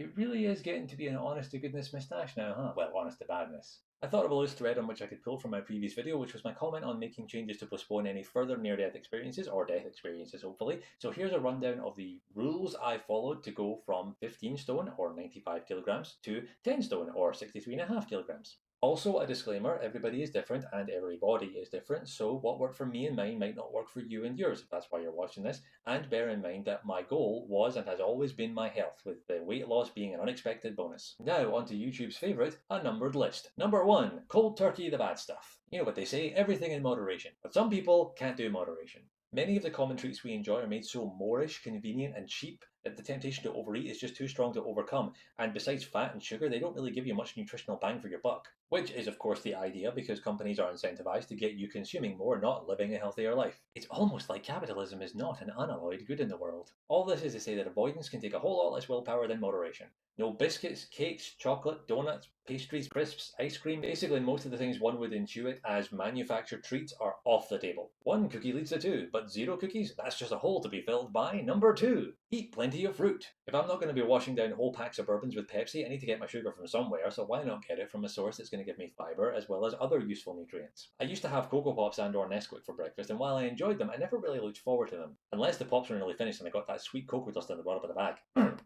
It really is getting to be an honest to goodness moustache now, huh? Well, honest to badness. I thought of a loose thread on which I could pull from my previous video, which was my comment on making changes to postpone any further near-death experiences, or death experiences hopefully. So here's a rundown of the rules I followed to go from 15 stone, or 95 kilograms, to 10 stone, or 63.5 kilograms. Also, a disclaimer, everybody is different and every body is different, so what worked for me and mine might not work for you and yours, if that's why you're watching this. And bear in mind that my goal was and has always been my health, with the weight loss being an unexpected bonus. Now, onto YouTube's favourite, a numbered list. Number 1, cold turkey, the bad stuff. You know what they say, everything in moderation. But some people can't do moderation. Many of the common treats we enjoy are made so moreish, convenient, and cheap that the temptation to overeat is just too strong to overcome, and besides fat and sugar, they don't really give you much nutritional bang for your buck. Which is, of course, the idea because companies are incentivized to get you consuming more, not living a healthier life. It's almost like capitalism is not an unalloyed good in the world. All this is to say that avoidance can take a whole lot less willpower than moderation. No biscuits, cakes, chocolate, donuts, pastries, crisps, ice cream. Basically, most of the things one would intuit as manufactured treats are off the table. One cookie leads to two, but zero cookies? That's just a hole to be filled by. Number 2, eat plenty of fruit. If I'm not going to be washing down whole packs of bourbons with Pepsi, I need to get my sugar from somewhere, so why not get it from a source that's going to give me fibre as well as other useful nutrients? I used to have Cocoa Pops and or Nesquik for breakfast, and while I enjoyed them, I never really looked forward to them. Unless the pops were nearly finished and I got that sweet cocoa dust in the bottom of the bag.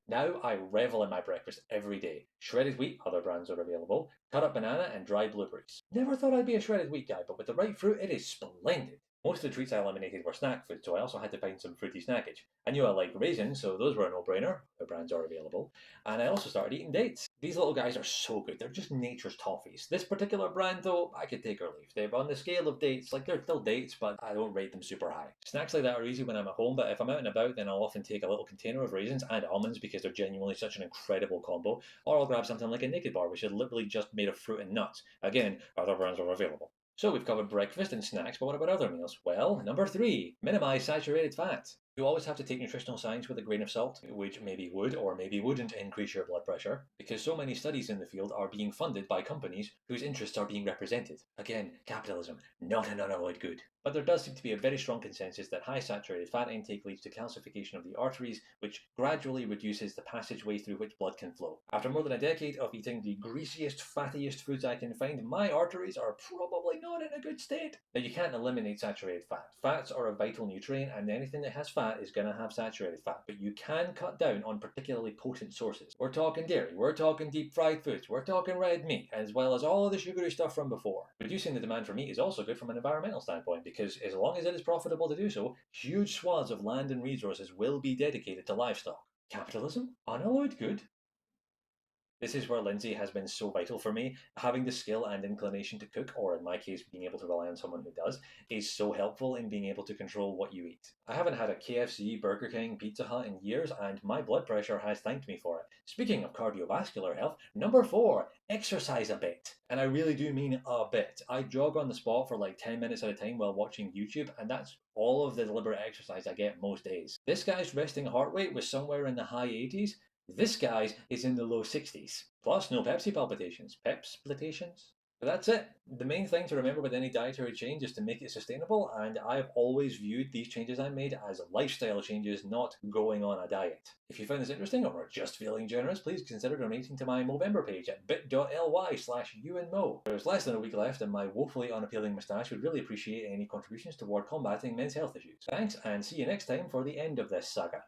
Now I revel in my breakfast every day. Shredded wheat, other brands are available, cut up banana and dried blueberries. Never thought I'd be a shredded wheat guy, but with the right fruit it is splendid. Most of the treats I eliminated were snack food, so I also had to find some fruity snackage. I knew I liked raisins, so those were a no-brainer. The brands are available. And I also started eating dates. These little guys are so good. They're just nature's toffees. This particular brand, though, I could take or leave. They're on the scale of dates, like they're still dates, but I don't rate them super high. Snacks like that are easy when I'm at home, but if I'm out and about, then I'll often take a little container of raisins and almonds because they're genuinely such an incredible combo. Or I'll grab something like a Naked Bar, which is literally just made of fruit and nuts. Again, other brands are available. So we've covered breakfast and snacks, but what about other meals? Well, number 3, minimize saturated fat. You always have to take nutritional science with a grain of salt, which maybe would or maybe wouldn't increase your blood pressure, because so many studies in the field are being funded by companies whose interests are being represented. Again, capitalism, not an unalloyed good. But there does seem to be a very strong consensus that high saturated fat intake leads to calcification of the arteries, which gradually reduces the passageway through which blood can flow. After more than a decade of eating the greasiest, fattiest foods I can find, my arteries are probably not in a good state. Now, you can't eliminate saturated fat. Fats are a vital nutrient, and anything that has fat is going to have saturated fat, but you can cut down on particularly potent sources. We're talking dairy, we're talking deep fried foods, we're talking red meat, as well as all of the sugary stuff from before. Reducing the demand for meat is also good from an environmental standpoint, because as long as it is profitable to do so, huge swaths of land and resources will be dedicated to livestock. Capitalism? Unalloyed good? This is where Lindsay has been so vital for me. Having the skill and inclination to cook, or in my case, being able to rely on someone who does, is so helpful in being able to control what you eat. I haven't had a KFC, Burger King, Pizza Hut in years, and my blood pressure has thanked me for it. Speaking of cardiovascular health, number 4, exercise a bit. And I really do mean a bit. I jog on the spot for like 10 minutes at a time while watching YouTube, and that's all of the deliberate exercise I get most days. This guy's resting heart rate was somewhere in the high 80s. This guy's is in the low 60s. Plus, no Pepsi palpitations. Peps palpitations? But that's it. The main thing to remember with any dietary change is to make it sustainable, and I've always viewed these changes I made as lifestyle changes, not going on a diet. If you found this interesting or are just feeling generous, please consider donating to my Movember page at bit.ly/youandmo. There's less than a week left, and my woefully unappealing moustache would really appreciate any contributions toward combating men's health issues. Thanks, and see you next time for the end of this saga.